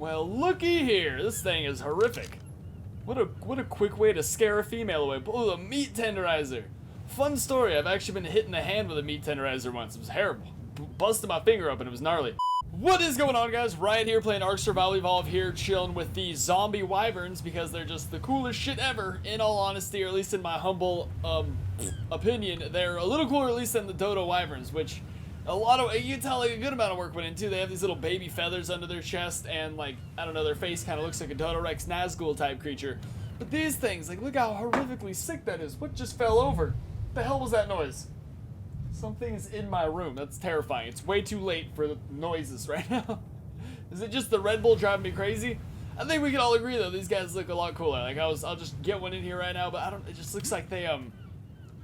Well, looky here. This thing is horrific. What a quick way to scare a female away. Oh, a meat tenderizer. Fun story. I've actually been hit in the hand with a meat tenderizer once. It was terrible. Busted my finger open. It was gnarly. What is going on, guys? Ryan here playing Ark Survival Evolved here, chilling with the zombie wyverns because they're just the coolest shit ever, in all honesty, or at least in my humble opinion. They're a little cooler at least than the dodo wyverns, which you can tell like a good amount of work went into. They have these little baby feathers under their chest, and like, I don't know, their face kind of looks like a Dodo Rex Nazgul type creature. But these things, like, look how horrifically sick that is. What just fell over? What the hell was that noise? Something is in my room. That's terrifying. It's way too late for the noises right now. Is it just the Red Bull driving me crazy? I think we can all agree though, these guys look a lot cooler. Like I'll just get one in here right now, but it just looks like they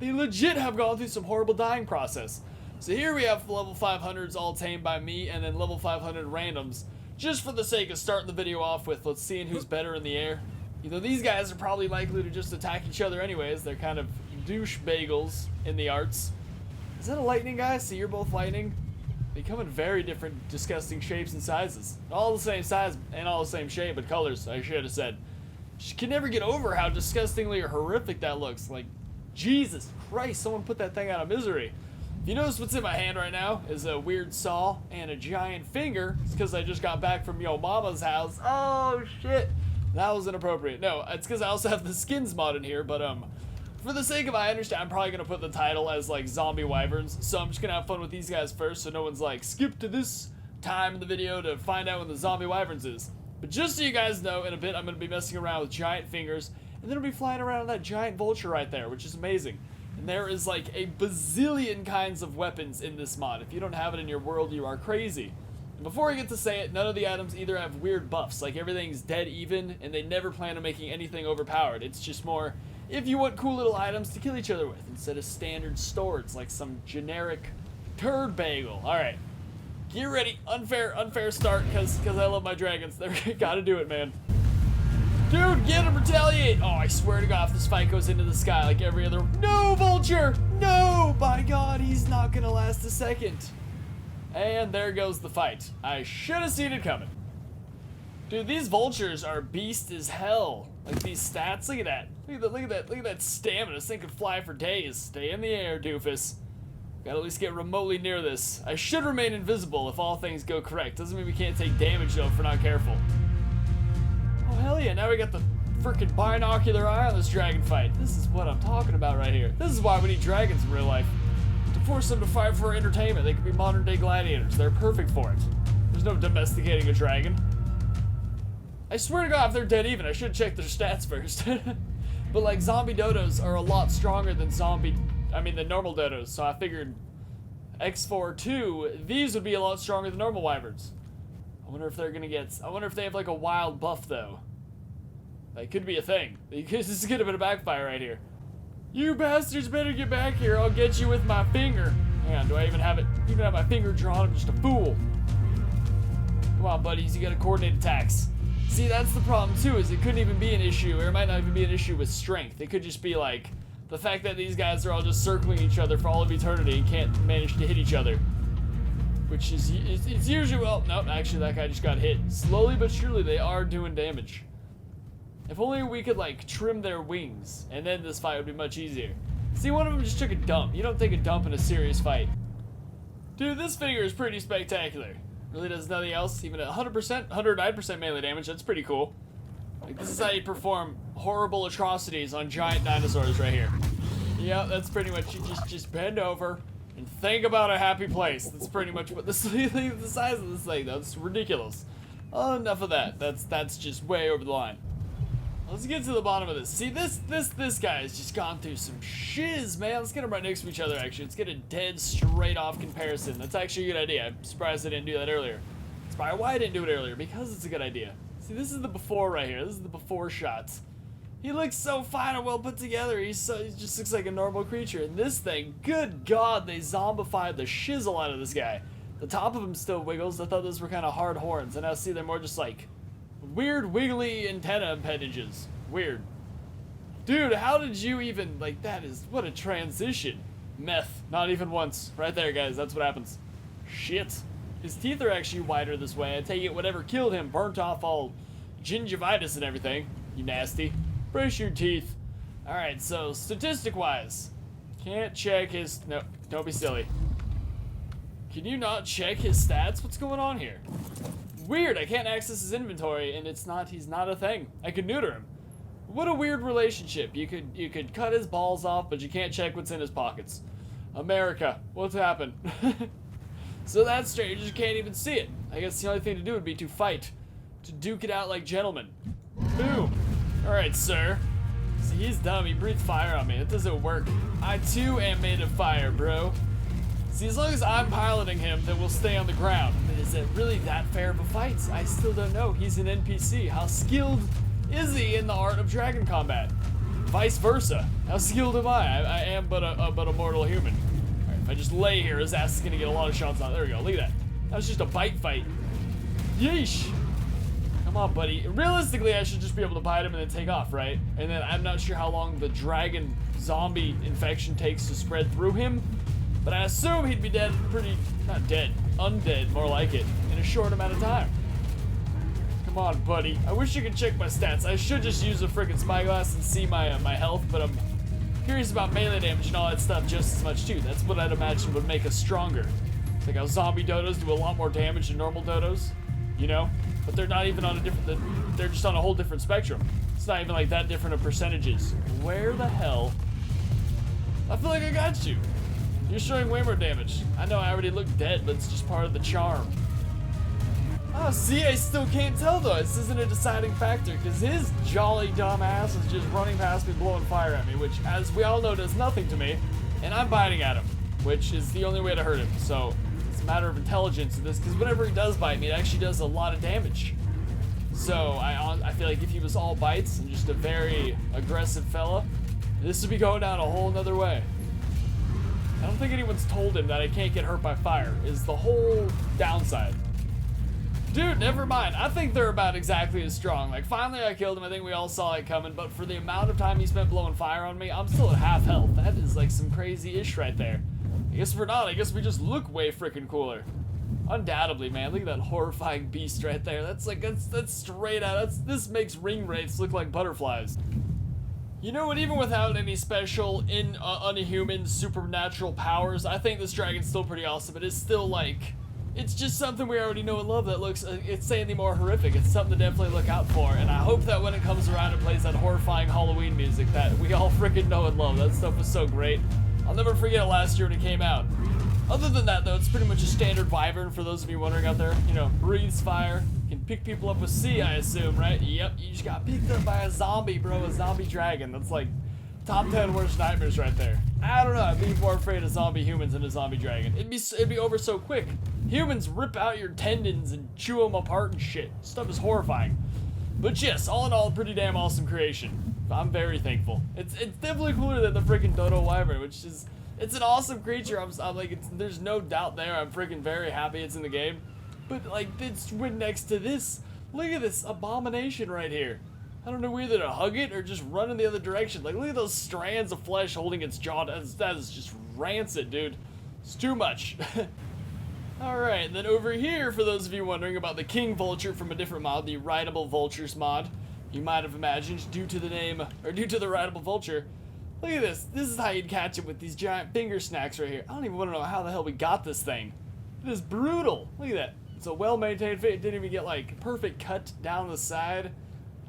legit have gone through some horrible dying process. So here we have level 500s all tamed by me, and then level 500 randoms, just for the sake of starting the video off with let's see who's better in the air. You know, these guys are probably likely to just attack each other anyways. They're kind of douche bagels in the arts. Is that a lightning guy? See, you're both lightning. They come in very different, disgusting shapes and sizes. All the same size and all the same shape, but colors, I should have said. She can never get over how disgustingly horrific that looks. Like, Jesus Christ, someone put that thing out of misery. If you notice what's in my hand right now is a weird saw and a giant finger. It's because I just got back from yo mama's house. Oh, shit. That was inappropriate. No, it's because I also have the skins mod in here, but, for the sake of I understand, I'm probably going to put the title as, like, zombie wyverns, so I'm just going to have fun with these guys first, so no one's like, skip to this time in the video to find out when the zombie wyverns is. But just so you guys know, in a bit, I'm going to be messing around with giant fingers, and then I'll be flying around on that giant vulture right there, which is amazing. And there is, like, a bazillion kinds of weapons in this mod. If you don't have it in your world, you are crazy. And before I get to say it, none of the items either have weird buffs, like everything's dead even, and they never plan on making anything overpowered. It's just more, if you want cool little items to kill each other with, instead of standard storage, like some generic turd bagel. Alright, get ready. Unfair start, because I love my dragons. They gotta do it, man. Dude, get him, retaliate! Oh, I swear to God, if this fight goes into the sky like every other... No, Vulture! No! By God, he's not gonna last a second. And there goes the fight. I should have seen it coming. Dude, these vultures are beast as hell. Like, these stats, look at that. Look at that stamina. This thing could fly for days. Stay in the air, doofus. Gotta at least get remotely near this. I should remain invisible if all things go correct. Doesn't mean we can't take damage, though, if we're not careful. Oh, hell yeah, now we got the freaking binocular eye on this dragon fight. This is what I'm talking about right here. This is why we need dragons in real life. To force them to fight for entertainment. They could be modern day gladiators. They're perfect for it. There's no domesticating a dragon. I swear to God, if they're dead even, I should check their stats first. But like, zombie dodos are a lot stronger than the normal dodos, so I figured X4-2, these would be a lot stronger than normal wyverns. I wonder if they have like a wild buff though. That could be a thing. This is gonna be a backfire right here. You bastards better get back here, I'll get you with my finger. Hang on, do I even have my finger drawn? I'm just a fool. Come on, buddies, you gotta coordinate attacks. See, that's the problem too, is it couldn't even be an issue, or it might not even be an issue with strength. It could just be like, the fact that these guys are all just circling each other for all of eternity and can't manage to hit each other. Which is, it's usually, well, nope, actually that guy just got hit. Slowly but surely they are doing damage. If only we could like trim their wings, and then this fight would be much easier. See, one of them just took a dump. You don't take a dump in a serious fight. Dude, this figure is pretty spectacular. Really does nothing else, even at 100%, 109% melee damage, that's pretty cool. Like, this is how you perform horrible atrocities on giant dinosaurs right here. Yeah, that's pretty much, you just bend over and think about a happy place. That's pretty much what the size of this thing, though. It's ridiculous. Oh, enough of that. That's just way over the line. Let's get to the bottom of this. See, this guy has just gone through some shiz, man. Let's get them right next to each other, actually. Let's get a dead straight-off comparison. That's actually a good idea. I'm surprised I didn't do that earlier. That's probably why I didn't do it earlier, because it's a good idea. See, this is the before right here. This is the before shots. He looks so fine and well put together. He just looks like a normal creature. And this thing, good God, they zombified the shizzle out of this guy. The top of him still wiggles. I thought those were kind of hard horns. And now see, they're more just like weird wiggly antenna appendages. Weird. Dude, how did you even, like, that is, what a transition. Meth. Not even once. Right there, guys. That's what happens. Shit. His teeth are actually wider this way. I take it whatever killed him burnt off all gingivitis and everything. You nasty. Brush your teeth. Alright, so statistic-wise, can't check his... No, don't be silly. Can you not check his stats? What's going on here? Weird, I can't access his inventory, and he's not a thing. I could neuter him. What a weird relationship. You could cut his balls off, but you can't check what's in his pockets. America, what's happened? So that's strange, you can't even see it. I guess the only thing to do would be to fight. To duke it out like gentlemen. Boom. Alright, sir. See, he's dumb, he breathed fire on me. It doesn't work. I too am made of fire, bro. See, as long as I'm piloting him, then we'll stay on the ground. But is it really that fair of a fight? I still don't know. He's an NPC. How skilled is he in the art of dragon combat? Vice versa. How skilled am I? I am but a mortal human. Alright, if I just lay here, his ass is gonna get a lot of shots on. There we go, look at that. That was just a bite fight. Yeesh. Come on, buddy. Realistically, I should just be able to bite him and then take off, right? And then I'm not sure how long the dragon zombie infection takes to spread through him. But I assume he'd be dead not dead, undead, more like it, in a short amount of time. Come on, buddy. I wish you could check my stats. I should just use a freaking spyglass and see my health, but I'm curious about melee damage and all that stuff just as much too. That's what I'd imagine would make us stronger. It's like how zombie dodos do a lot more damage than normal dodos, you know? But they're not even on a different, they're just on a whole different spectrum. It's not even like that different of percentages. Where the hell? I feel like I got you. You're showing way more damage. I know I already look dead, but it's just part of the charm. Oh, see, I still can't tell though. This isn't a deciding factor because his jolly dumb ass is just running past me, blowing fire at me, which, as we all know, does nothing to me. And I'm biting at him, which is the only way to hurt him. So it's a matter of intelligence in this, because whenever he does bite me, it actually does a lot of damage. So I feel like if he was all bites and just a very aggressive fella, this would be going down a whole nother way. I don't think anyone's told him that I can't get hurt by fire, is the whole downside. Dude, never mind. I think they're about exactly as strong. Like, finally I killed him. I think we all saw it coming, but for the amount of time he spent blowing fire on me, I'm still at half health. That is like some crazy ish right there. I guess we're not. I guess we just look way freaking cooler. Undoubtedly, man. Look at that horrifying beast right there. That's like, that's straight out. This makes ring wraiths look like butterflies. You know what, even without any special unhuman supernatural powers, I think this dragon's still pretty awesome. It is still like, it's just something we already know and love that looks insanely more horrific. It's something to definitely look out for, and I hope that when it comes around it plays that horrifying Halloween music that we all freaking know and love. That stuff was so great. I'll never forget it last year when it came out. Other than that though, it's pretty much a standard wyvern for those of you wondering out there. You know, breathes fire, can pick people up with C, I assume, right? Yep, you just got picked up by a zombie, bro, a zombie dragon. That's like top 10 worst nightmares right there. I don't know, I'd be more afraid of zombie humans than a zombie dragon. It'd be over so quick. Humans rip out your tendons and chew them apart and shit. Stuff is horrifying. But yes, all in all, pretty damn awesome creation. I'm very thankful. It's definitely cooler than the freaking dodo wyvern, which is, it's an awesome creature. I'm like, there's no doubt there. I'm freaking very happy it's in the game. But like, it's right next to this. Look at this abomination right here. I don't know whether to hug it or just run in the other direction. Like, look at those strands of flesh holding its jaw. That is just rancid, dude. It's too much. Alright, then over here, for those of you wondering about the King Vulture from a different mod, the Rideable Vultures mod, you might have imagined, due to the name, or due to the Rideable Vulture. Look at this. This is how you'd catch him, with these giant finger snacks right here. I don't even want to know how the hell we got this thing. It is brutal. Look at that. It's a well-maintained fit. It didn't even get, like, perfect cut down the side.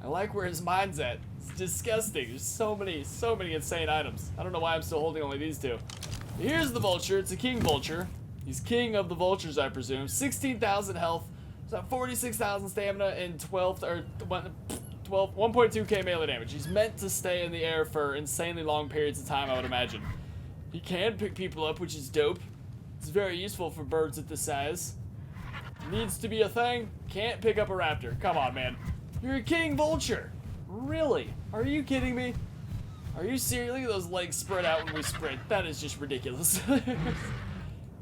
I like where his mind's at. It's disgusting. There's so many insane items. I don't know why I'm still holding only these two. Here's the Vulture. It's a King Vulture. He's king of the vultures, I presume. 16,000 health. He's got 46,000 stamina and 1.2k melee damage. He's meant to stay in the air for insanely long periods of time, I would imagine. He can pick people up, which is dope. It's very useful for birds at this size. Needs to be a thing. Can't pick up a raptor. Come on, man. You're a king vulture. Really? Are you kidding me? Are you serious? Look at those legs spread out when we sprint. That is just ridiculous.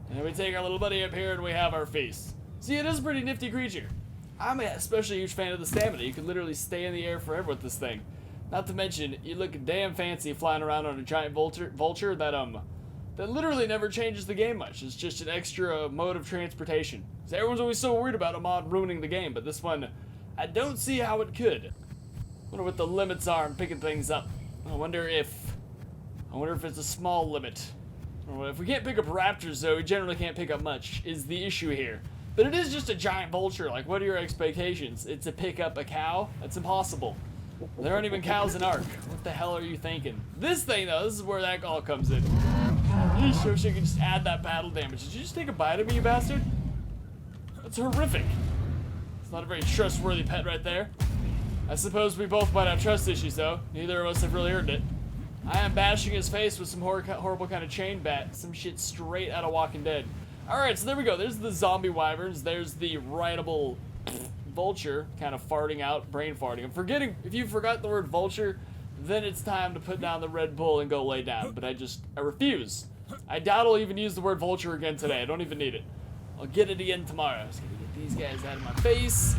And we take our little buddy up here and we have our feast. See, it is a pretty nifty creature. I'm especially a huge fan of the stamina. You can literally stay in the air forever with this thing. Not to mention, you look damn fancy flying around on a giant vulture that literally never changes the game much. It's just an extra mode of transportation. So everyone's always so worried about a mod ruining the game, but this one, I don't see how it could. I wonder what the limits are in picking things up. I wonder if it's a small limit. Or if we can't pick up raptors, though, we generally can't pick up much, is the issue here. But it is just a giant vulture. Like, what are your expectations? It's to pick up a cow? That's impossible. There aren't even cows in Ark. What the hell are you thinking? This thing, though, this is where that all comes in. Yeesh, I wish I could just add that battle damage. Did you just take a bite of me, you bastard? That's horrific. It's not a very trustworthy pet right there. I suppose we both might have trust issues, though. Neither of us have really earned it. I am bashing his face with some horrible kind of chain bat. Some shit straight out of Walking Dead. Alright, so there we go. There's the zombie wyverns. There's the rideable vulture kind of farting out, brain farting. I'm forgetting, if you forgot the word vulture, then it's time to put down the Red Bull and go lay down. But I refuse. I doubt I'll even use the word vulture again today. I don't even need it. I'll get it again tomorrow. I'm just gonna get these guys out of my face.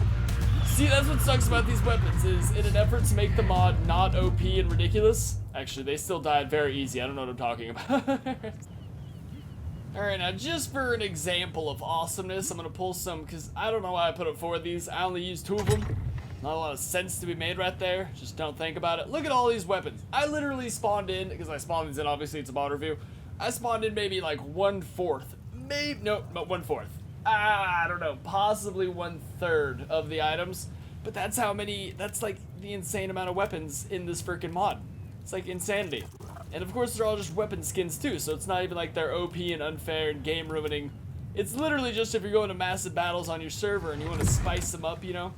See, that's what sucks about these weapons, is in an effort to make the mod not OP and ridiculous. Actually, they still died very easy. I don't know what I'm talking about. Alright, now just for an example of awesomeness, I'm gonna pull some, because I don't know why I put up 4 of these. I only used 2 of them. Not a lot of sense to be made right there. Just don't think about it. Look at all these weapons. I literally spawned in, because I spawned these in, obviously it's a mod review. I spawned in maybe like 1/4. Maybe, no, 1/4. I don't know, possibly 1/3 of the items. But that's how many, that's like the insane amount of weapons in this freaking mod. It's like insanity. And of course they're all just weapon skins too, so it's not even like they're OP and unfair and game ruining. It's literally just if you're going to massive battles on your server and you want to spice them up, you know?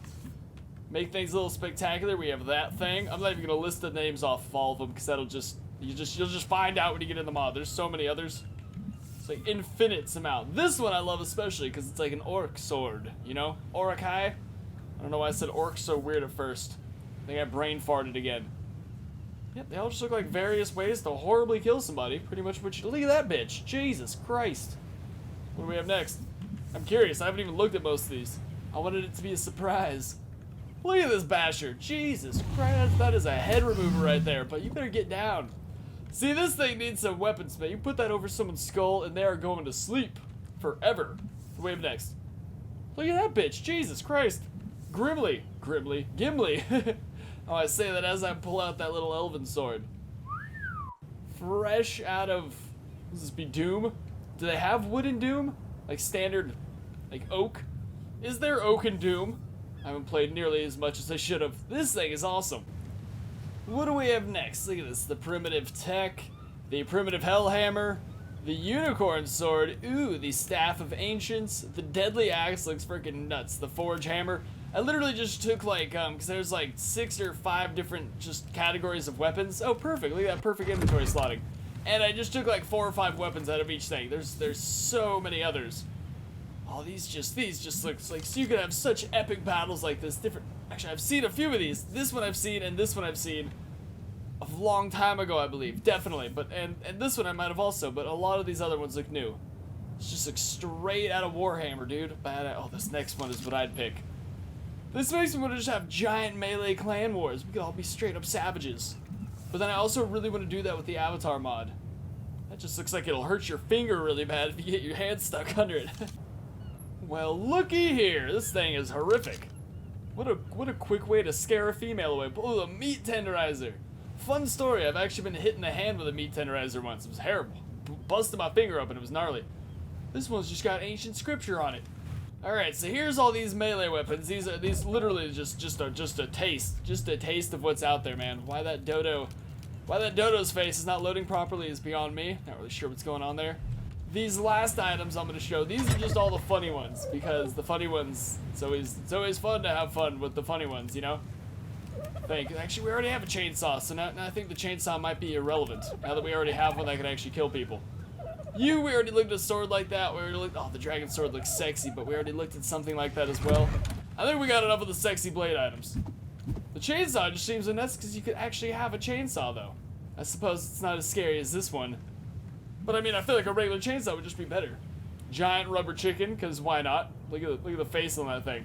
Make things a little spectacular, we have that thing. I'm not even going to list the names off of all of them because that'll just, you'll just find out when you get in the mod. There's so many others. It's like infinite amount. This one I love especially because it's like an orc sword, you know? Orakai. I don't know why I said orc so weird at first. I think I brain farted again. Yep, they all just look like various ways to horribly kill somebody. Pretty much what you... Look at that bitch. Jesus Christ. What do we have next? I'm curious. I haven't even looked at most of these. I wanted it to be a surprise. Look at this basher. Jesus Christ. That is a head remover right there. But you better get down. See, this thing needs some weapons, man. You put that over someone's skull and they are going to sleep. Forever. What do we have next? Look at that bitch. Jesus Christ. Gimli. Oh, I say that as I pull out that little elven sword. Fresh out of... Does this be Doom? Do they have wood in Doom? Like standard, like oak? Is there oak in Doom? I haven't played nearly as much as I should have. This thing is awesome. What do we have next? Look at this. The primitive tech. The primitive hellhammer. The unicorn sword. Ooh, the staff of ancients. The deadly axe looks freaking nuts. The forge hammer. I literally just took like, because there's like 6 or 5 different just categories of weapons. Oh, perfect. Look at that perfect inventory slotting. And I just took like 4 or 5 weapons out of each thing. There's so many others. Oh, these just looks like, so you could have such epic battles like this. Actually, I've seen a few of these. This one I've seen, and this one I've seen a long time ago, I believe. Definitely. But, and this one I might have also, but a lot of these other ones look new. It's just like straight out of Warhammer, dude. Oh, this next one is what I'd pick. This makes me want to just have giant melee clan wars. We could all be straight up savages. But then I also really want to do that with the Avatar mod. That just looks like it'll hurt your finger really bad if you get your hand stuck under it. Well, looky here. This thing is horrific. What a quick way to scare a female away. Oh, a meat tenderizer. Fun story. I've actually been hit in the hand with a meat tenderizer once. It was terrible. Busted my finger open. It was gnarly. This one's just got ancient scripture on it. Alright, so here's all these melee weapons. These literally just a taste of what's out there, man. Why that dodo's face is not loading properly is beyond me. Not really sure what's going on there. These last items I'm gonna show, these are just all the funny ones, because the funny ones, it's always fun to have fun with the funny ones, you know? Actually, we already have a chainsaw, so now I think the chainsaw might be irrelevant, now that we already have one that can actually kill people. We already looked at a sword like that. We already looked. Oh, the dragon sword looks sexy, but we already looked at something like that as well. I think we got enough of the sexy blade items. The chainsaw just seems nuts because you could actually have a chainsaw, though. I suppose it's not as scary as this one. But I mean, I feel like a regular chainsaw would just be better. Giant rubber chicken, because why not? Look at the face on that thing.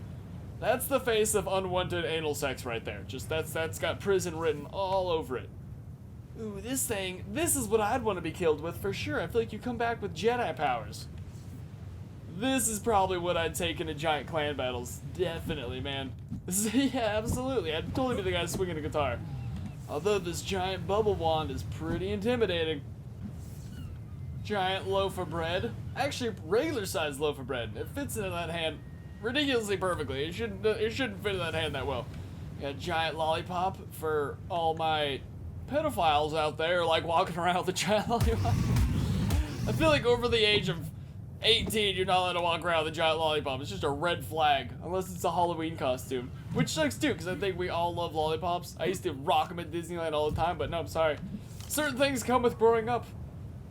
That's the face of unwanted anal sex right there. Just that's got prison written all over it. Ooh, this thing, this is what I'd want to be killed with for sure. I feel like you come back with Jedi powers. This is probably what I'd take into giant clan battles. Definitely, man. Yeah, absolutely. I'd totally be the guy swinging a guitar. Although this giant bubble wand is pretty intimidating. Giant loaf of bread. Actually, regular sized loaf of bread. It fits into that hand ridiculously perfectly. It shouldn't fit in that hand that well. Got a giant lollipop for all my pedophiles out there, like walking around with a giant lollipop. I feel like over the age of 18, you're not allowed to walk around with a giant lollipop. It's just a red flag, unless it's a Halloween costume. Which sucks too, because I think we all love lollipops. I used to rock them at Disneyland all the time, but no, I'm sorry. Certain things come with growing up.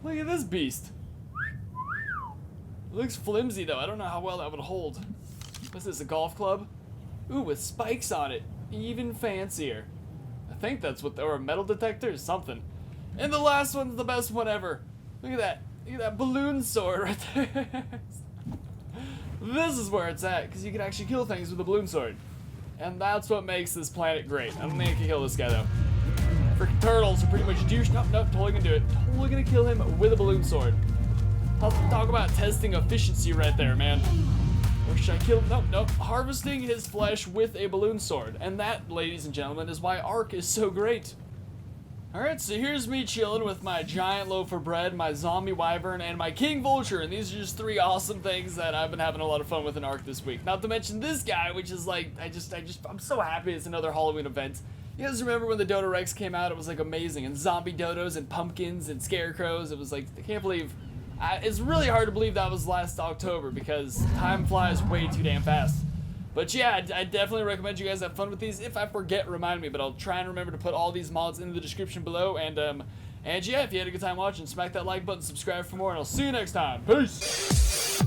Look at this beast. It looks flimsy though. I don't know how well that would hold. What's this, a golf club? Ooh, with spikes on it. Even fancier. I think that's what, or a metal detector or something. And the last one's the best one ever. Look at that. Look at that balloon sword right there. This is where it's at, because you can actually kill things with a balloon sword. And that's what makes this planet great. I don't think I can kill this guy though. Freaking turtles are pretty much douche. Nope, totally gonna do it. Totally gonna kill him with a balloon sword. Talk about testing efficiency right there, man. Or should I kill him? Nope. Harvesting his flesh with a balloon sword. And that, ladies and gentlemen, is why Ark is so great. Alright, so here's me chilling with my giant loaf of bread, my zombie wyvern, and my king vulture, and these are just 3 awesome things that I've been having a lot of fun with in Ark this week. Not to mention this guy, which is like, I'm so happy it's another Halloween event. You guys remember when the Dodo Rex came out? It was like amazing, and zombie dodos and pumpkins and scarecrows. It was like, I can't believe, it's really hard to believe that was last October because time flies way too damn fast. But yeah, I definitely recommend you guys have fun with these. If I forget, remind me, but I'll try and remember to put all these mods in the description below. And yeah, if you had a good time watching, smack that like button, subscribe for more, and I'll see you next time. Peace!